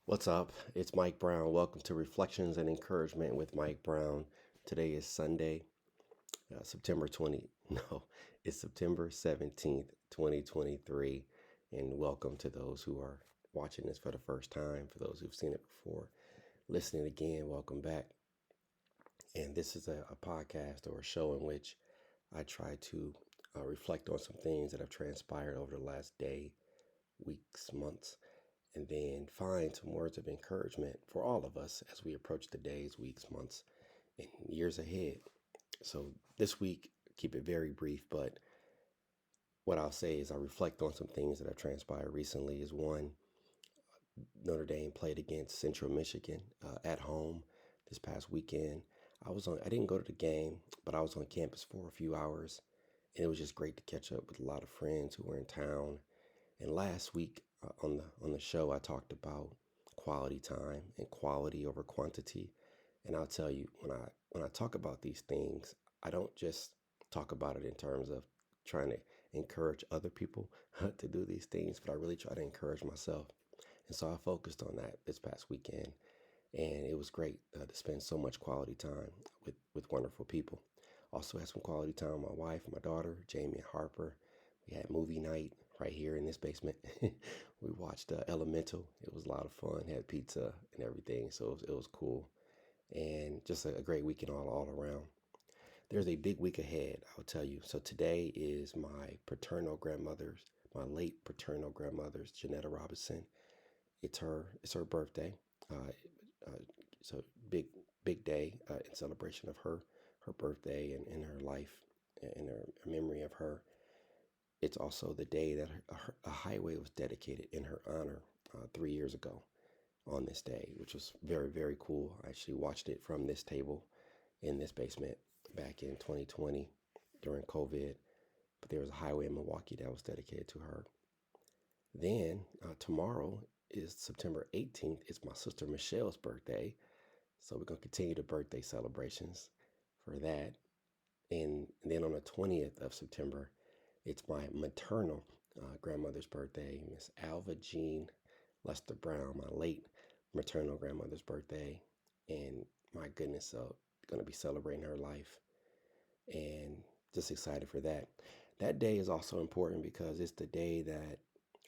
What's up? It's Mike Brown. Welcome to Reflections and Encouragement with Mike Brown. Today is Sunday, September 20. No, it's September 17th, 2023. And welcome to those who are watching this for the first time. For those who've seen it before, listening again, welcome back. And this is a podcast or a show in which I try to reflect on some things that have transpired over the last day, weeks, months, and then find some words of encouragement for all of us as we approach the days, weeks, months, and years ahead. So this week, keep it very brief, but what I'll say is I reflect on some things that have transpired recently. Is one, Notre Dame played against Central Michigan at home this past weekend. I didn't go to the game, but I was on campus for a few hours, and it was just great to catch up with a lot of friends who were in town. And last week on the show, I talked about quality time and quality over quantity. And I'll tell you, when I talk about these things, I don't just talk about it in terms of trying to encourage other people to do these things, but I really try to encourage myself. And so I focused on that this past weekend, and it was great to spend so much quality time with wonderful people. Also had some quality time with my wife, my daughter, Jamie and Harper. We had movie night right here in this basement. We watched Elemental. It was a lot of fun. Had pizza and everything, so it was cool, and just a great weekend all around. There's a big week ahead, I'll tell you. So today is my late paternal grandmother's, Janetta Robinson. It's her birthday. Uh, uh, so big day in celebration of her birthday and in her life and her memory of her. It's also the day that a highway was dedicated in her honor 3 years ago on this day, which was very, very cool. I actually watched it from this table in this basement back in 2020 during COVID. But there was a highway in Milwaukee that was dedicated to her. Then tomorrow is September 18th. It's my sister Michelle's birthday. So we're going to continue the birthday celebrations for that. And then on the 20th of September, it's my maternal grandmother's birthday, Miss Alva Jean Lester Brown, my late maternal grandmother's birthday. And my goodness, so going to be celebrating her life and just excited for that. That day is also important because it's the day that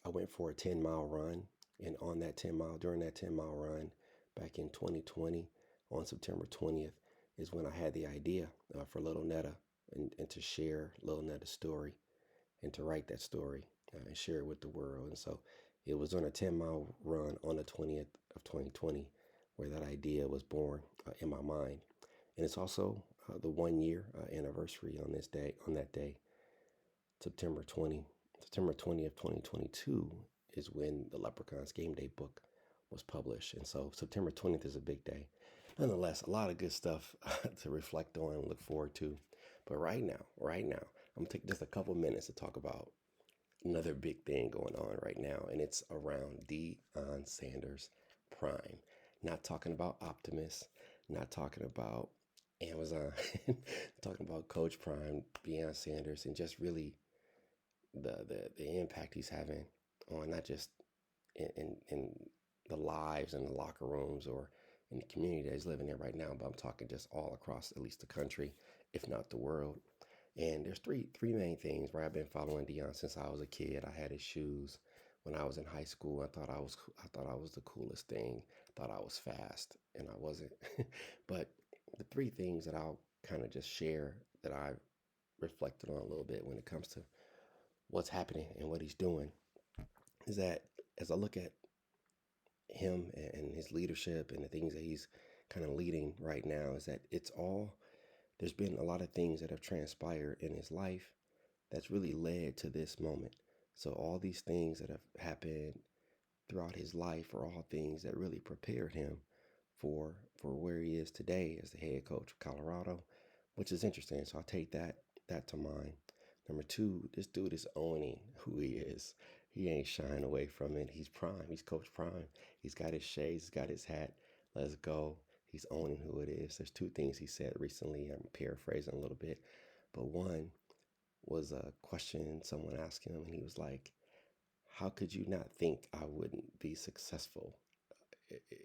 I went for a 10-mile run. And during that 10-mile run back in 2020, on September 20th, is when I had the idea for Little Netta and to share Little Netta's story and to write that story and share it with the world. And so it was on a 10-mile run on the 20th of 2020 where that idea was born in my mind. And it's also the 1 year anniversary on that day, September 20, September 20th, 2022 is when the Leprechauns Game Day book was published. And so September 20th is a big day. Nonetheless, a lot of good stuff to reflect on and look forward to. But right now, I'm gonna take just a couple minutes to talk about another big thing going on right now, and it's around Deion Sanders Prime. Not talking about Optimus, not talking about Amazon, talking about Coach Prime, Deion Sanders, and just really the impact he's having on not just in the lives and the locker rooms or in the community that he's living in right now, but I'm talking just all across at least the country, if not the world. And there's three main things where I've been following Deion since I was a kid. I had his shoes when I was in high school. I thought I was the coolest thing. Thought I was fast, and I wasn't. But the three things that I'll kind of just share that I've reflected on a little bit when it comes to what's happening and what he's doing is that as I look at him and his leadership and the things that he's kind of leading right now, is that there's been a lot of things that have transpired in his life that's really led to this moment. So all these things that have happened throughout his life are all things that really prepared him for where he is today as the head coach of Colorado, which is interesting. So I'll take that to mind. Number two, this dude is owning who he is. He ain't shying away from it. He's Prime. He's Coach Prime. He's got his shades. He's got his hat. Let's go. He's owning who it is. There's two things he said recently. I'm paraphrasing a little bit, but one was a question someone asked him, and he was like, "How could you not think I wouldn't be successful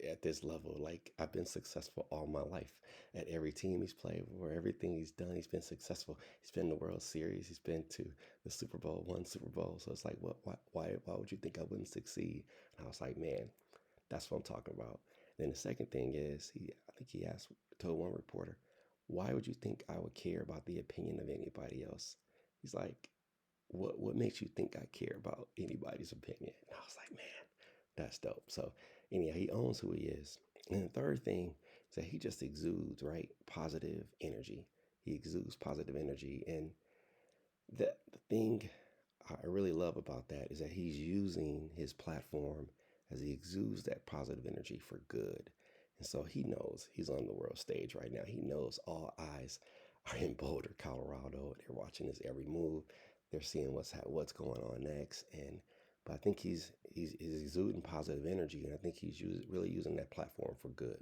at this level. Like I've been successful all my life at every team he's played for, everything he's done. He's been successful. He's been in the World Series. He's been to the Super Bowl, won Super Bowl. So it's like, what? Why would you think I wouldn't succeed? And I was like, man, that's what I'm talking about. Then the second thing is, I think he told one reporter, why would you think I would care about the opinion of anybody else? He's like, what makes you think I care about anybody's opinion? And I was like, man, that's dope. So anyhow, he owns who he is. And the third thing is that he just exudes, right? Positive energy. He exudes positive energy. And the thing I really love about that is that he's using his platform as he exudes that positive energy for good. And so he knows he's on the world stage right now. He knows all eyes are in Boulder, Colorado. They're watching his every move. They're seeing what's going on next. But I think he's exuding positive energy, and I think really using that platform for good.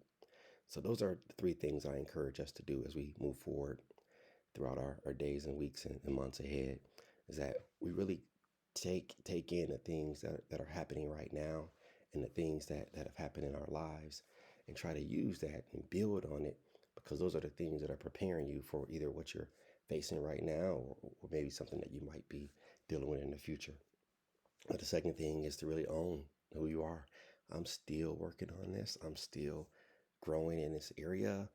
So those are the three things I encourage us to do as we move forward throughout our days and weeks and months ahead, is that we really take in the things that are happening right now and the things that have happened in our lives, and try to use that and build on it, because those are the things that are preparing you for either what you're facing right now, or maybe something that you might be dealing with in the future. But the second thing is to really own who you are. I'm still working on this. I'm still growing in this area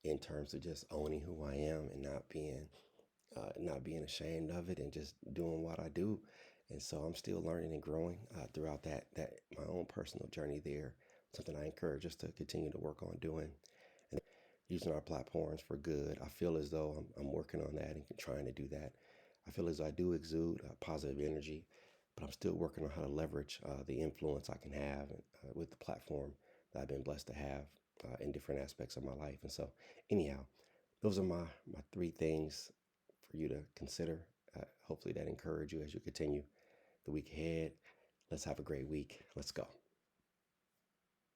in terms of just owning who I am and not being ashamed of it and just doing what I do. And so I'm still learning and growing throughout that my own personal journey there. Something I encourage us to continue to work on doing, and using our platforms for good. I feel as though I'm working on that and trying to do that. I feel as though I do exude positive energy, but I'm still working on how to leverage the influence I can have with the platform that I've been blessed to have in different aspects of my life. And so, anyhow, those are my three things for you to consider. Hopefully, that encourage you as you continue the week ahead. Let's have a great week. Let's go.